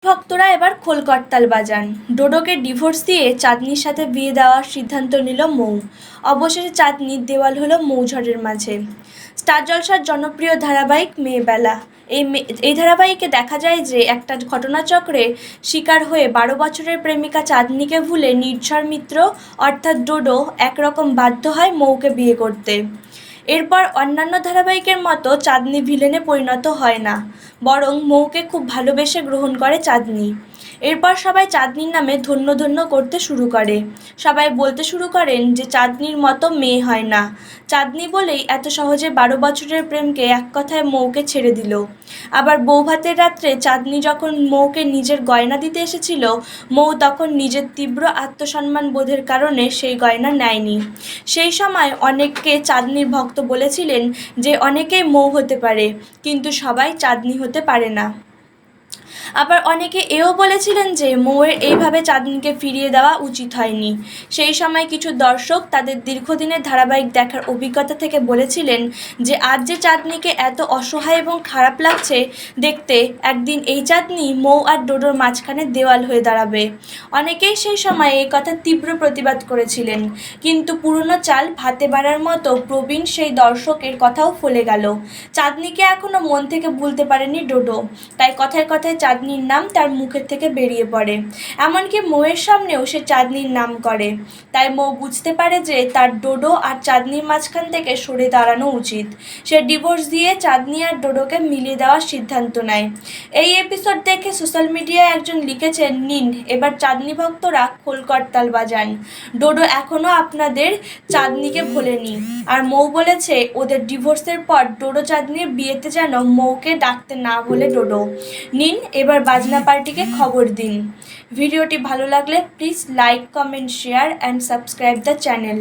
ভক্তরা এবার খোল করতাল বাজান। ডোডোকে ডিভোর্স দিয়ে চাঁদনির সাথে বিয়ে দেওয়ার সিদ্ধান্ত নিল মৌ। অবশেষে চাঁদনির দেওয়াল হলো মৌঝড়ের মাঝে। স্টার জলসার জনপ্রিয় ধারাবাহিক মেয়েবেলা। এই ধারাবাহিকে দেখা যায় যে একটা ঘটনাচক্রে শিকার হয়ে 12 বছরের প্রেমিকা চাঁদনিকে ভুলে নির্ঝর মিত্র অর্থাৎ ডোডো একরকম বাধ্য হয় মৌকে বিয়ে করতে। এরপর অন্যান্য ধারাবাহিকের মতো চাঁদনি ভিলেনে পরিণত হয় না, বরং মৌকে খুব ভালোবেসে গ্রহণ করে চাঁদনি। এরপর সবাই চাঁদনির নামে ধন্য ধন্য করতে শুরু করে। সবাই বলতে শুরু করেন যে চাঁদনির মতো মেয়ে হয় না। চাঁদনি বলেই এত সহজে 12 বছরের প্রেমকে এক কথায় মৌকে ছেড়ে দিল। আবার বৌভাতের রাত্রে চাঁদনি যখন মৌকে নিজের গয়না দিতে এসেছিল, মৌ তখন নিজের তীব্র আত্মসম্মান বোধের কারণে সেই গয়না নেয়নি। সেই সময় অনেককে চাঁদনির ভক্ত বলেছিলেন যে অনেকেই মৌ হতে পারে, কিন্তু সবাই চাঁদনি হতে পারে না। আবার অনেকে এও বলেছিলেন যে মৌয়ের এইভাবে চাঁদনিকে ফিরিয়ে দেওয়া উচিত হয়নি। সেই সময় কিছু দর্শক তাদের দীর্ঘদিনের ধারাবাহিক দেখার অভিজ্ঞতা থেকে বলেছিলেন যে আজ যে চাঁদনিকে এত অসহায় এবং খারাপ লাগছে দেখতে, একদিন এই চাঁদনি মৌ আর ডোডোর মাঝখানে দেওয়াল হয়ে দাঁড়াবে। অনেকেই সেই সময় এই কথা তীব্র প্রতিবাদ করেছিলেন, কিন্তু পুরনো চাল ভাতে বাড়ার মতো প্রবীণ সেই দর্শকের কথাও ফলে গেল। চাঁদনিকে এখনো মন থেকে ভুলতে পারেনি ডোডো, তাই কথায় কথায় চাঁদনির নাম তার মুখের থেকে বেরিয়ে পড়ে। এমনকি মৌয়ের সামনেও সে চাঁদনির নাম করে। তাই মৌ বুঝতে পারে যে তার ডোডো আর চাঁদনির মাঝখান থেকে সরে দাঁড়ানো উচিত। সে ডিভোর্স দিয়ে চাঁদনি আর ডোডোকে মিলিয়ে দেওয়ার সিদ্ধান্ত নেয়। এই এপিসোড দেখে সোশ্যাল মিডিয়ায় একজন লিখেছেন, নিন এবার চাঁদনি ভক্তরা খোল করতাল বাজান। ডোডো এখনও আপনাদের চাঁদনিকে ভোলেনি। আর মৌ বলেছে ওদের ডিভোর্সের পর ডোডো চাঁদনির বিয়েতে যেন মৌকে ডাকতে না বলে ডোডো। নিন এবার বাজনা পার্টিকে খবর দিন। ভিডিওটি ভালো লাগলে please like, comment, share and subscribe the channel.